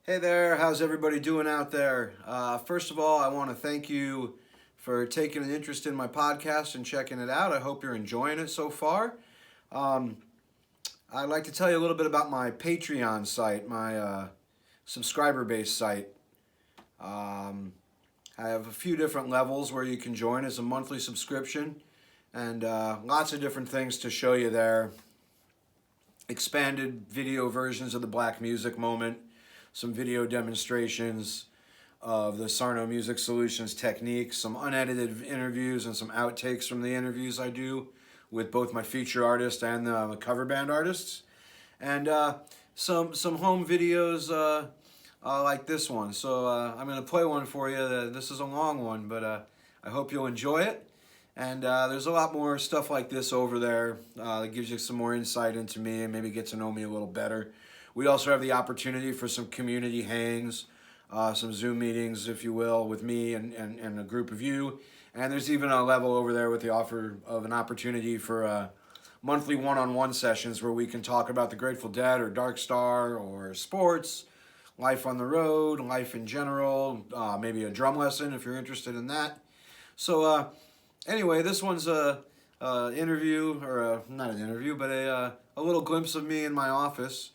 Hey there, how's everybody doing out there? First of all, I want to thank you for taking an interest in my podcast and checking it out. I hope you're enjoying it so far. Um, I'd like to tell you a little bit about my Patreon site, my subscriber based site. Um, I have a few different levels where you can join as a monthly subscription, and lots of different things to show you there. Expanded video versions of the Black Music Moment, some video demonstrations of the Sarno Music Solutions techniques, some unedited interviews, and some outtakes from the interviews I do with both my feature artist and the cover band artists, and some home videos like this one. So I'm going to play one for you. This is a long one, but I hope you'll enjoy it. And there's a lot more stuff like this over there that gives you some more insight into me and maybe get to know me a little better. We also have the opportunity for some community hangs, some Zoom meetings, if you will, with me and a group of you. And there's even a level over there with the offer of an opportunity for monthly one-on-one sessions where we can talk about the Grateful Dead or Dark Star or sports, life on the road, life in general, maybe a drum lesson if you're interested in that. So anyway, this one's a interview, or not an interview, but a little glimpse of me in my office.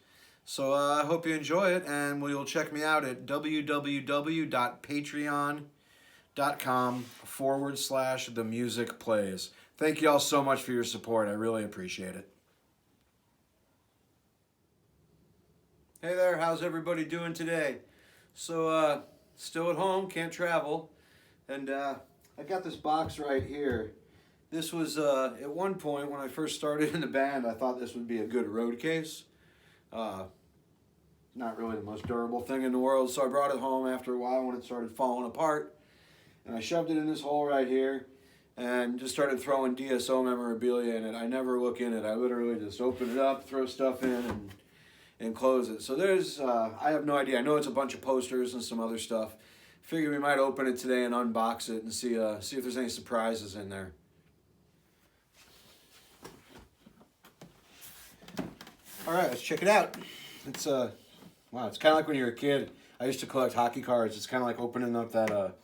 So I hope you enjoy it, and you'll check me out at www.patreon.com/the music plays. Thank you all so much for your support. I really appreciate it. Hey there, how's everybody doing today? So, still at home, can't travel, and I got this box right here. This was, at one point when I first started in the band, I thought this would be a good road case. Not really the most durable thing in the world, so I brought it home after a while when it started falling apart. And I shoved it in this hole right here and just started throwing DSO memorabilia in it. I never look in it. I literally just open it up, throw stuff in, and close it. So there's, I have no idea. I know it's a bunch of posters and some other stuff. Figure we might open it today and unbox it and see if there's any surprises in there. All right, let's check it out. It's wow, it's kind of like when you're a kid. I used to collect hockey cards. It's kind of like opening up that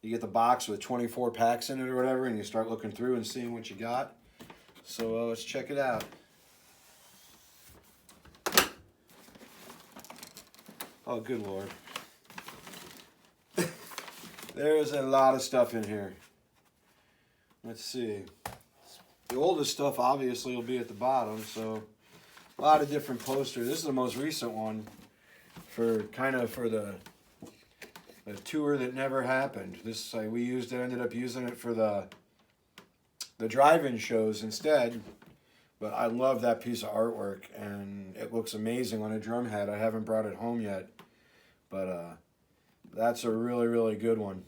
you get the box with 24 packs in it or whatever, and you start looking through and seeing what you got. So let's check it out. Oh, good Lord. There's a lot of stuff in here. Let's see. The oldest stuff obviously will be at the bottom, so a lot of different posters. This is the most recent one for the tour that never happened. This we ended up using it for the drive-in shows instead. But I love that piece of artwork, and it looks amazing on a drum head. I haven't brought it home yet, but that's a really, really good one.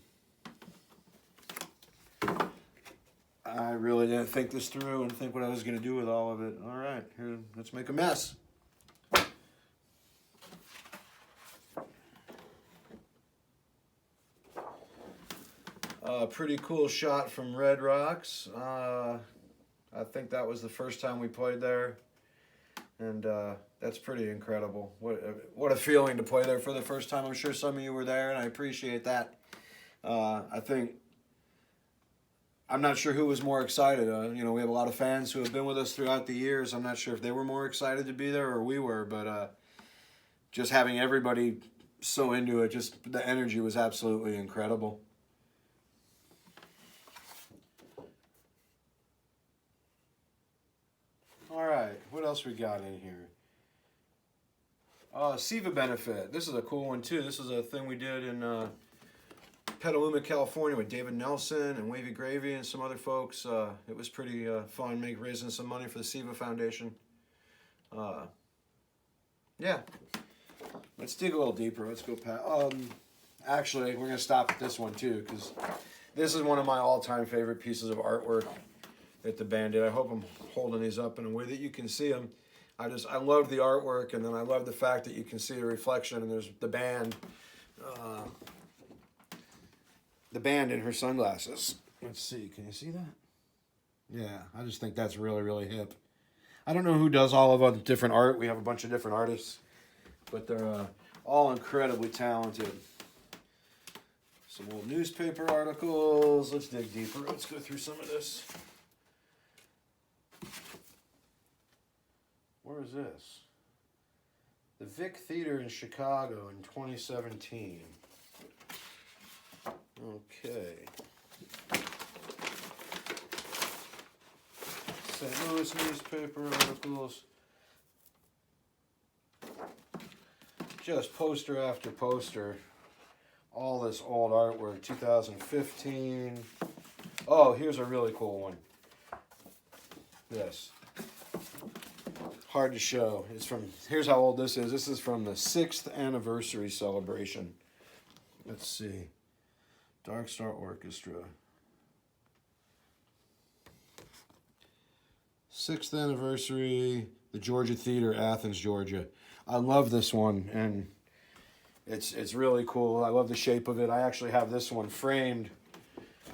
I really didn't think this through and think what I was going to do with all of it. All right, here, let's make a mess. Pretty cool shot from Red Rocks. I think that was the first time we played there, and that's pretty incredible. What a feeling to play there for the first time. I'm sure some of you were there, and I appreciate that. I'm not sure who was more excited. We have a lot of fans who have been with us throughout the years. I'm not sure if they were more excited to be there or we were, but just having everybody so into it, just the energy was absolutely incredible. All right, what else we got in here? SIVA benefit. This is a cool one too. This is a thing we did in Petaluma, California, with David Nelson and Wavy Gravy and some other folks. It was pretty fun, raising some money for the SIVA Foundation. Yeah, let's dig a little deeper. Let's go past. Actually, we're gonna stop at this one too, because this is one of my all-time favorite pieces of artwork that the band did. I hope I'm holding these up in a way that you can see them. I love the artwork, and then I love the fact that you can see the reflection, and there's the band in her sunglasses. Let's see, can you see that? Yeah, I just think that's really, really hip. I don't know who does all of the different art. We have a bunch of different artists, but they're All incredibly talented. Some old newspaper articles. Let's dig deeper. Let's go through some of this. Where is this? The Vic Theater in Chicago in 2017. Okay. St. Louis newspaper articles. Just poster after poster. All this old artwork, 2015. Oh, here's a really cool one. This. Hard to show. It's from, here's how old this is. This is from the 6th anniversary celebration. Let's see. Dark Star Orchestra. 6th anniversary, the Georgia Theater, Athens, Georgia. I love this one, and it's really cool. I love the shape of it. I actually have this one framed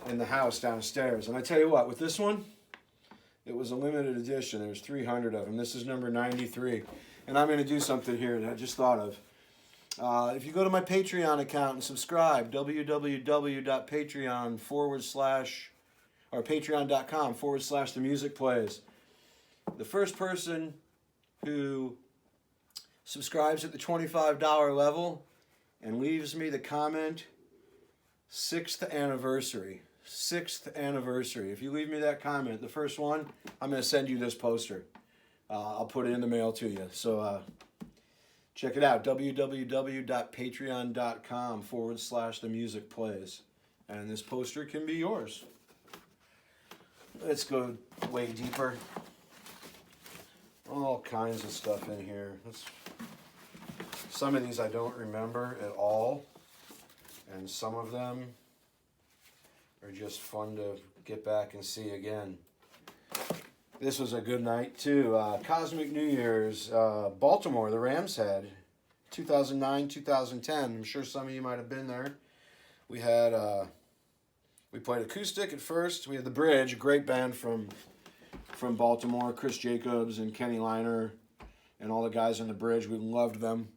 in the house downstairs. And I tell you what, with this one, it was a limited edition. There's 300 of them. This is number 93. And I'm going to do something here that I just thought of. If you go to my Patreon account and subscribe, www.patreon/ or patreon.com/ the music plays. The first person who subscribes at the $25 level and leaves me the comment, 6th anniversary. 6th anniversary. If you leave me that comment, the first one, I'm going to send you this poster. I'll put it in the mail to you. So check it out, www.patreon.com/ the music plays. And this poster can be yours. Let's go way deeper. All kinds of stuff in here. Some of these I don't remember at all, and some of them are just fun to get back and see again. This was a good night too. Cosmic New Year's, Baltimore, the Rams had 2009, 2010. I'm sure some of you might have been there. We had we played acoustic at first. We had the Bridge, a great band from Baltimore, Chris Jacobs and Kenny Liner and all the guys in the Bridge. We loved them.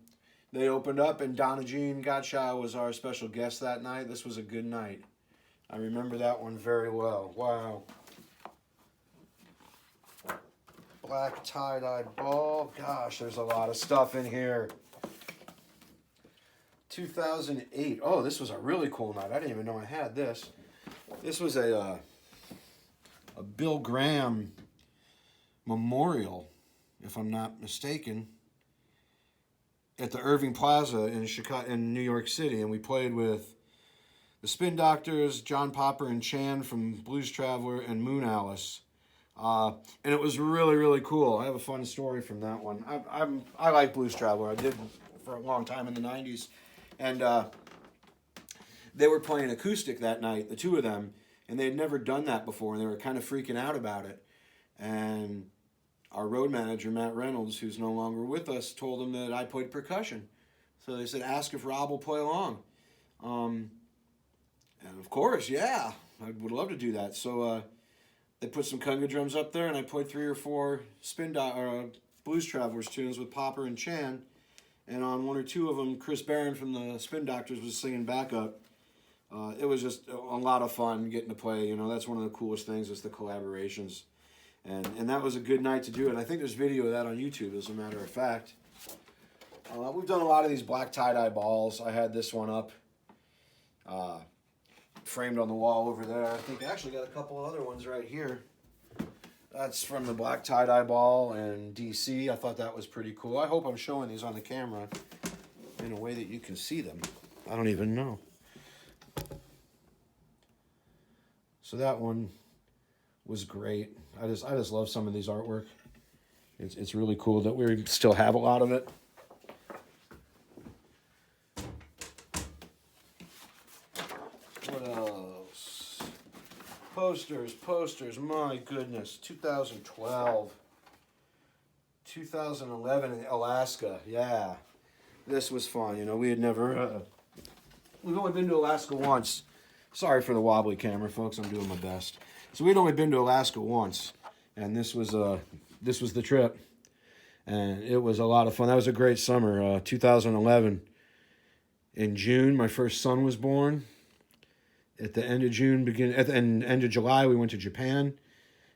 They opened up, and Donna Jean Gottschall was our special guest that night. This was a good night. I remember that one very well. Wow. Black tie-dyed ball. Gosh, there's a lot of stuff in here. 2008. Oh, this was a really cool night. I didn't even know I had this. This was a Bill Graham memorial, if I'm not mistaken, at the Irving Plaza in Chicago, in New York City, and we played with the Spin Doctors, John Popper and Chan from Blues Traveler, and Moon Alice. And it was really, really cool. I have a fun story from that one. I like Blues Traveler. I did for a long time in the 90s. And they were playing acoustic that night, the two of them, and they had never done that before, and they were kind of freaking out about it. And our road manager, Matt Reynolds, who's no longer with us, told them that I played percussion. So they said, ask if Rob will play along. And of course, yeah, I would love to do that. So they put some conga drums up there, and I played 3 or 4 Blues Travelers tunes with Popper and Chan. And on 1 or 2 of them, Chris Barron from the Spin Doctors was singing backup. It was just a lot of fun getting to play. You know, that's one of the coolest things is the collaborations. And that was a good night to do it. I think there's video of that on YouTube, as a matter of fact. We've done a lot of these black tie-dye balls. I had this one up, framed on the wall over there. I think I actually got a couple other ones right here. That's from the black tie-dye ball in DC. I thought that was pretty cool. I hope I'm showing these on the camera in a way that you can see them. I don't even know. So that one was great. I just love some of these artwork. It's really cool that we still have a lot of it. What else? Posters, my goodness. 2012. 2011 in Alaska, yeah. This was fun, you know, we had never, we've only been to Alaska once. Sorry for the wobbly camera, folks, I'm doing my best. So we'd only been to Alaska once, and this was the trip. And it was a lot of fun. That was a great summer, 2011. In June, my first son was born. At the end of June, at the end of July, we went to Japan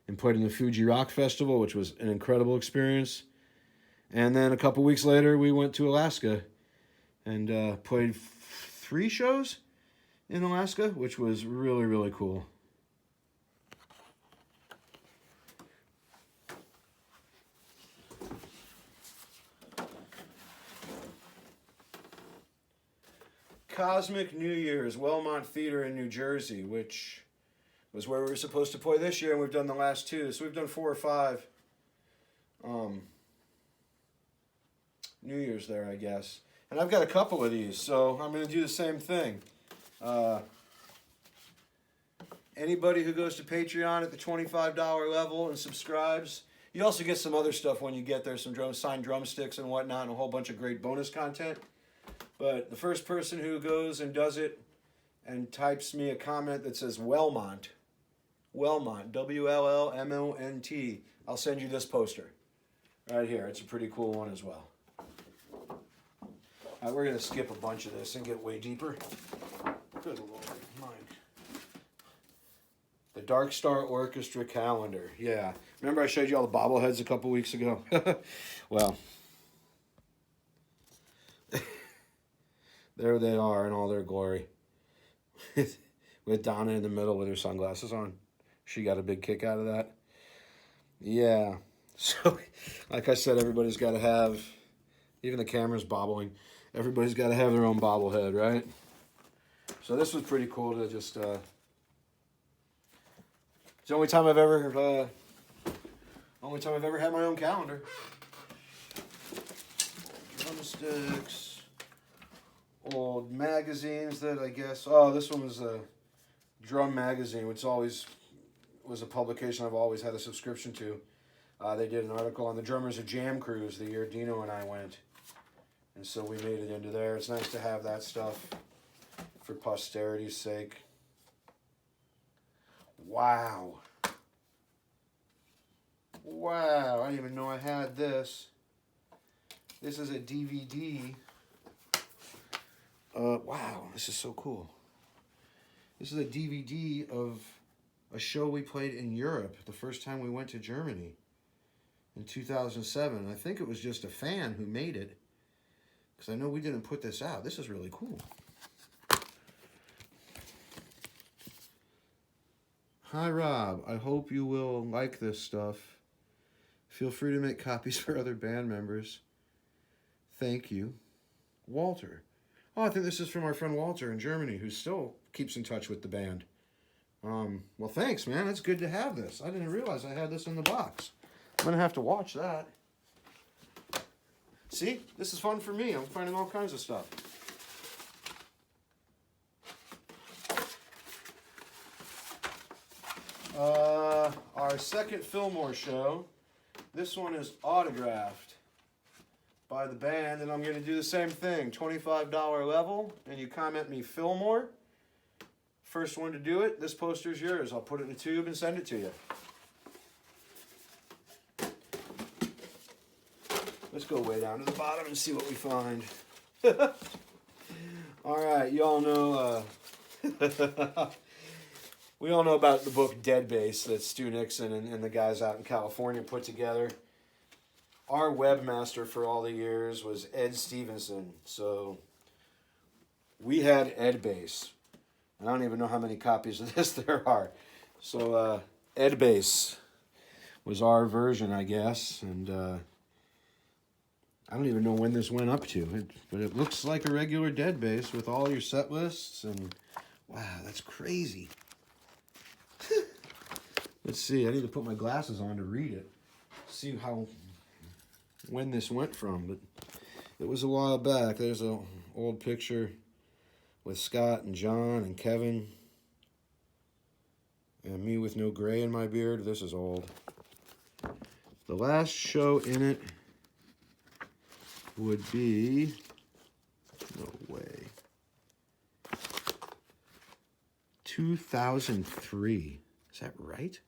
and played in the Fuji Rock Festival, which was an incredible experience. And then a couple weeks later, we went to Alaska and played 3 shows in Alaska, which was really, really cool. Cosmic New Year's, Wellmont Theater in New Jersey, which was where we were supposed to play this year, and we've done the last 2. So we've done 4 or 5 New Year's there, I guess. And I've got a couple of these, so I'm going to do the same thing. Anybody who goes to Patreon at the $25 level and subscribes, you also get some other stuff when you get there, some signed drumsticks and whatnot, and a whole bunch of great bonus content. But the first person who goes and does it and types me a comment that says Wellmont, WLLMONT, I'll send you this poster right here. It's a pretty cool one as well. All right, we're going to skip a bunch of this and get way deeper. Good Lord, Mike. The Dark Star Orchestra calendar. Yeah. Remember I showed you all the bobbleheads a couple weeks ago? Well, there they are in all their glory. With Donna in the middle with her sunglasses on. She got a big kick out of that. Yeah. So, like I said, everybody's got to have, even the camera's bobbling, everybody's got to have their own bobblehead, right? So this was pretty cool to just, it's the only time I've ever had my own calendar. Drumsticks. Old magazines that I guess, this one was a Drum Magazine, which always was a publication I've always had a subscription to. They did an article on the Drummers of Jam Cruise the year Dino and I went. And so we made it into there. It's nice to have that stuff for posterity's sake. Wow. Wow, I didn't even know I had this. This is a DVD. Wow, this is so cool. This is a DVD of a show we played in Europe the first time we went to Germany in 2007. I think it was just a fan who made it, because I know we didn't put this out. This is really cool. Hi, Rob. I hope you will like this stuff. Feel free to make copies for other band members. Thank you. Walter. Oh, I think this is from our friend Walter in Germany, who still keeps in touch with the band. Well, thanks, man. It's good to have this. I didn't realize I had this in the box. I'm going to have to watch that. See? This is fun for me. I'm finding all kinds of stuff. Our second Fillmore show. This one is autographed by the band, and I'm going to do the same thing. $25 level, and you comment me Fillmore. First one to do it, this poster's yours. I'll put it in a tube and send it to you. Let's go way down to the bottom and see what we find. All right, you all know, we all know about the book Dead Bass that Stu Nixon and the guys out in California put together. Our webmaster for all the years was Ed Stevenson. So we had Ed Bass. I don't even know how many copies of this there are. So Ed Bass was our version, I guess. And I don't even know when this went up to. But it looks like a regular Dead Bass with all your set lists. And wow, that's crazy. Let's see. I need to put my glasses on to read it. See when this went from. But it was a while back. There's an old picture with Scott and John and Kevin. And me with no gray in my beard. This is old. The last show in it would be, no way, 2003. Is that right?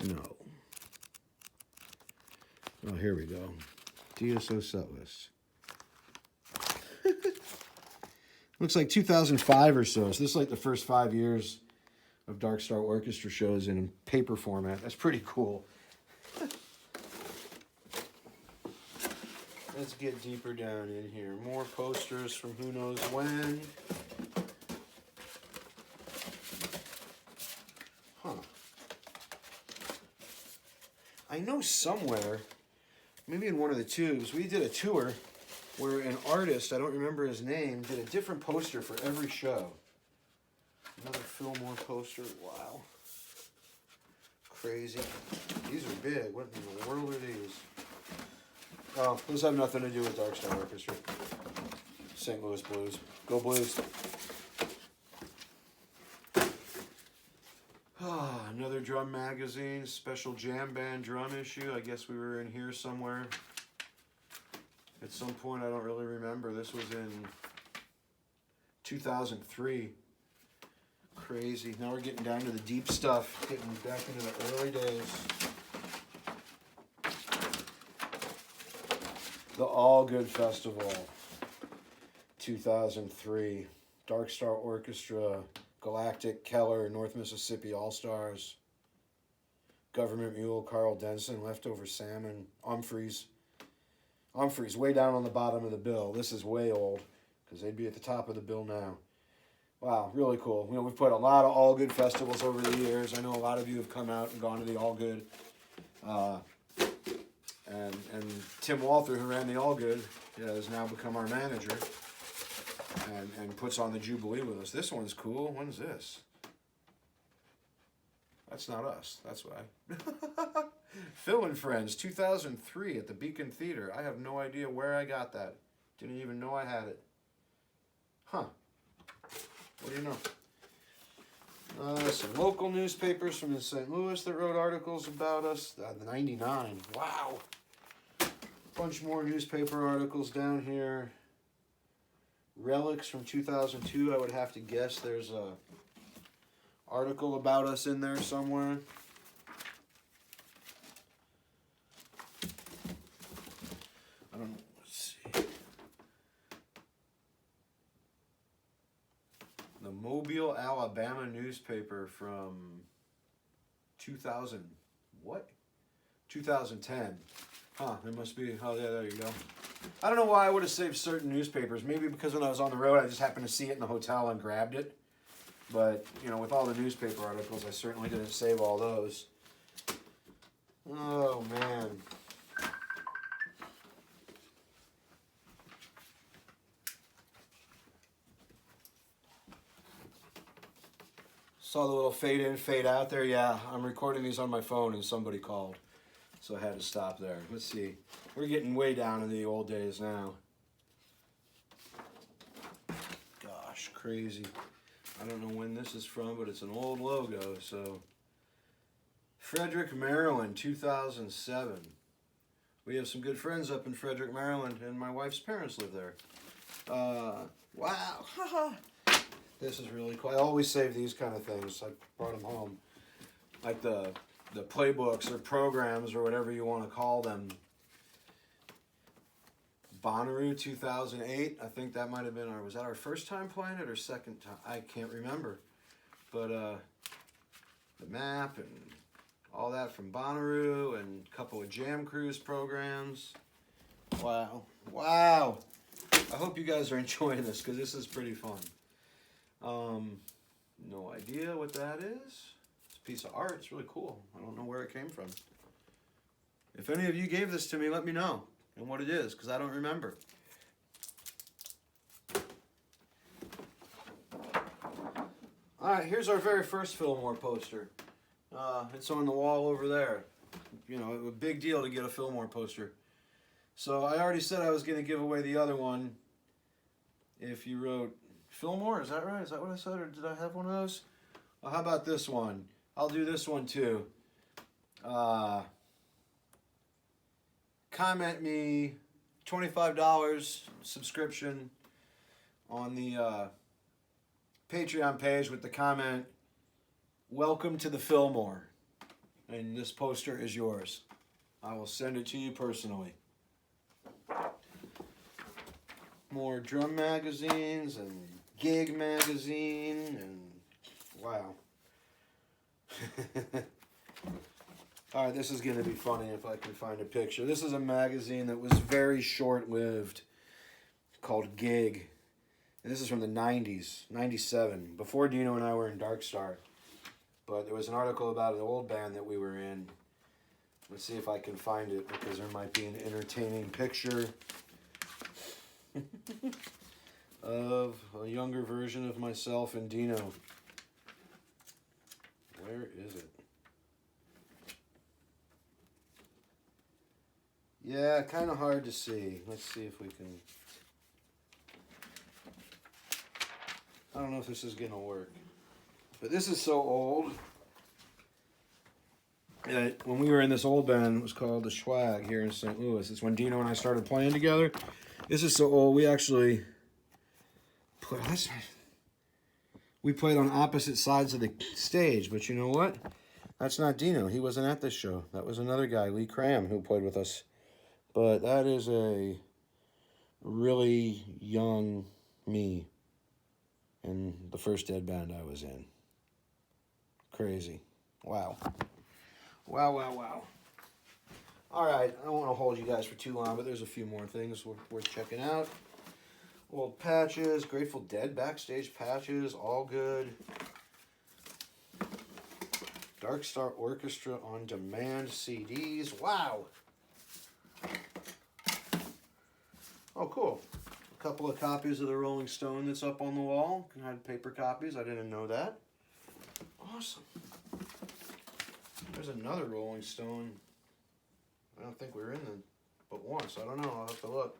No. Oh, here we go. DSO set list. Looks like 2005 or so. So this is like the first 5 years of Dark Star Orchestra shows in paper format. That's pretty cool. Let's get deeper down in here. More posters from who knows when. Huh. I know somewhere, maybe in one of the tubes, we did a tour where an artist, I don't remember his name, did a different poster for every show. Another Fillmore poster. Wow. Crazy. These are big. What in the world are these? Oh, those have nothing to do with Dark Star Orchestra. St. Louis Blues. Go Blues. Another drum magazine, special jam band drum issue. I guess we were in here somewhere. At some point, I don't really remember. This was in 2003. Crazy. Now we're getting down to the deep stuff. Getting back into the early days. The All Good Festival, 2003. Dark Star Orchestra, Galactic, Keller, North Mississippi All-Stars, Government Mule, Carl Denson, Leftover Salmon, Umphreys. Umphreys, way down on the bottom of the bill. This is way old, because they'd be at the top of the bill now. Wow, really cool. You know, we've put a lot of All Good festivals over the years. I know a lot of you have come out and gone to the All Good. And Tim Walther, who ran the All Good, has now become our manager and puts on the Jubilee with us. This one's cool. When's this? That's not us. That's why. Phil and Friends, 2003 at the Beacon Theater. I have no idea where I got that. Didn't even know I had it. Huh. What do you know? Some local newspapers from St. Louis that wrote articles about us. The 99. Wow. Bunch more newspaper articles down here. Relics from 2002. I would have to guess there's a article about us in there somewhere. I don't know. Let's see. The Mobile, Alabama newspaper from 2000. What? 2010. Huh, there must be, oh yeah, there you go. I don't know why I would have saved certain newspapers. Maybe because when I was on the road, I just happened to see it in the hotel and grabbed it. But, you know, with all the newspaper articles, I certainly didn't save all those. Oh, man. Saw the little fade in, fade out there. Yeah, I'm recording these on my phone and somebody called. So I had to stop there. Let's see. We're getting way down in the old days now. Gosh, crazy. I don't know when this is from, but it's an old logo. So, Frederick, Maryland, 2007. We have some good friends up in Frederick, Maryland, and my wife's parents live there. Wow. This is really cool. I always save these kind of things. I brought them home. Like the playbooks or programs or whatever you want to call them. Bonnaroo 2008. I think that might have been was that our first time playing it or second time? I can't remember. But the map and all that from Bonnaroo and a couple of Jam Cruise programs. Wow. Wow. I hope you guys are enjoying this because this is pretty fun. No idea what that is. It's a piece of art. It's really cool. I don't know where it came from. If any of you gave this to me, let me know and what it is, because I don't remember. All right, here's our very first Fillmore poster. It's on the wall over there. You know, a big deal to get a Fillmore poster. So I already said I was going to give away the other one if you wrote Fillmore. Is that right? Is that what I said, or did I have one of those? Well, how about this one? I'll do this one too. Comment me $25 subscription on the Patreon page with the comment, "Welcome to the Fillmore," and this poster is yours. I will send it to you personally. More drum magazines and Gig magazine, and wow. All right, this is going to be funny if I can find a picture. This is a magazine that was very short-lived called Gig. And this is from the 90s, 97, before Dino and I were in Dark Star. But there was an article about an old band that we were in. Let's see if I can find it, because there might be an entertaining picture of a younger version of myself and Dino. Where is it? Yeah, kind of hard to see. Let's see if we can... I don't know if this is going to work. But this is so old. When we were in this old band, it was called the Schwag here in St. Louis. It's when Dino and I started playing together. This is so old. We actually... We played on opposite sides of the stage. But you know what? That's not Dino. He wasn't at this show. That was another guy, Lee Cram, who played with us. But that is a really young me in the first Dead band I was in. Crazy. Wow. Wow, wow, wow. All right, I don't want to hold you guys for too long, but there's a few more things worth checking out. Old patches, Grateful Dead backstage patches, all good. Dark Star Orchestra on demand CDs. Wow. Oh, cool. A couple of copies of the Rolling Stone that's up on the wall. I had paper copies. I didn't know that. Awesome. There's another Rolling Stone. I don't think we were in the but once. I don't know. I'll have to look.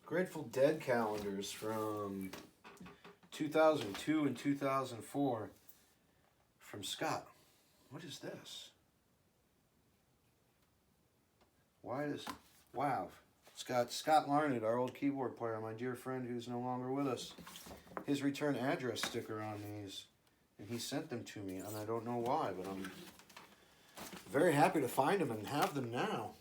Grateful Dead calendars from 2002 and 2004 from Scott. What is this? Wow. Scott Larned, our old keyboard player, my dear friend who's no longer with us. His return address sticker on these. And he sent them to me, and I don't know why, but I'm very happy to find them and have them now.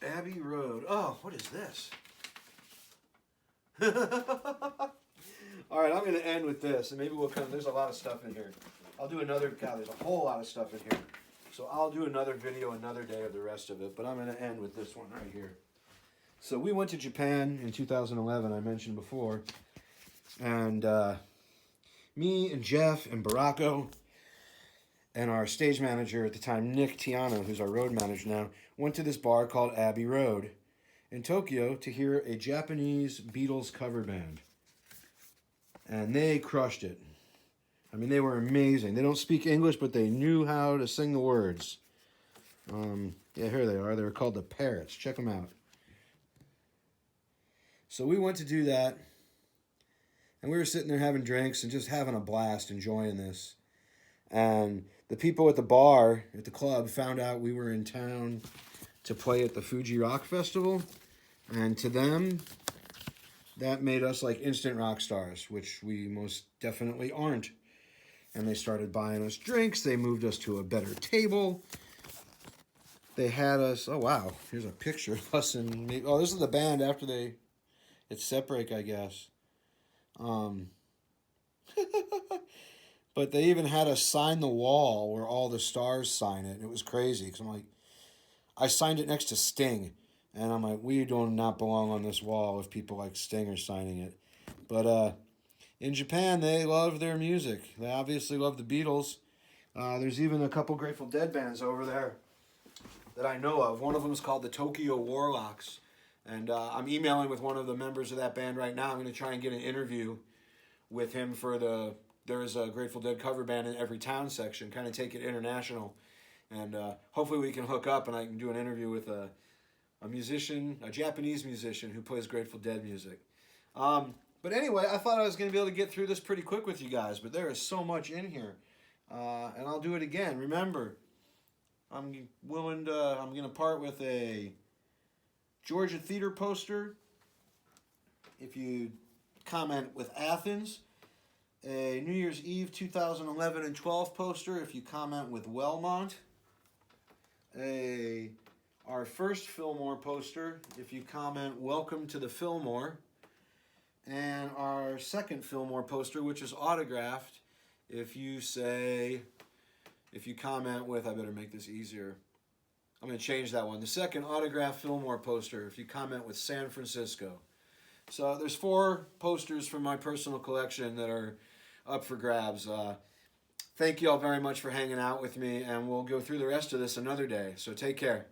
Abbey Road. Oh, what is this? All right, I'm going to end with this, and maybe we'll come. There's a lot of stuff in here. I'll do another. God, there's a whole lot of stuff in here. So I'll do another video another day of the rest of it, but I'm going to end with this one right here. So we went to Japan in 2011, I mentioned before, and me and Jeff and Baracco and our stage manager at the time, Nick Tiano, who's our road manager now, went to this bar called Abbey Road in Tokyo to hear a Japanese Beatles cover band. And they crushed it. I mean, they were amazing. They don't speak English, but they knew how to sing the words. Yeah, here they are. They were called the Parrots. Check them out. So we went to do that. And we were sitting there having drinks and just having a blast, enjoying this. And the people at the bar, at the club, found out we were in town to play at the Fuji Rock Festival. And to them, that made us like instant rock stars, which we most definitely aren't. And they started buying us drinks. They moved us to a better table. They had us, oh wow, here's a picture of us and me. Oh, this is the band after it's set break, I guess. But they even had us sign the wall where all the stars sign it. It was crazy because I'm like, I signed it next to Sting. And I'm like, we do not belong on this wall if people like Sting are signing it. But in Japan, they love their music. They obviously love the Beatles. There's even a couple Grateful Dead bands over there that I know of. One of them is called the Tokyo Warlocks. And I'm emailing with one of the members of that band right now. I'm going to try and get an interview with him for there's a Grateful Dead cover band in every town section, kind of take it international. And hopefully we can hook up and I can do an interview with a musician, a Japanese musician who plays Grateful Dead music. But anyway, I thought I was going to be able to get through this pretty quick with you guys, but there is so much in here. And I'll do it again. Remember, I'm going to part with a Georgia Theater poster. If you comment with Athens, a New Year's Eve 2011 and 12 poster if you comment with Wellmont, a Our first Fillmore poster, if you comment, "Welcome to the Fillmore." And our second Fillmore poster, which is autographed, if you comment with, I better make this easier. I'm going to change that one. The second autographed Fillmore poster, if you comment with "San Francisco." So there's 4 posters from my personal collection that are up for grabs. Thank you all very much for hanging out with me, and we'll go through the rest of this another day. So take care.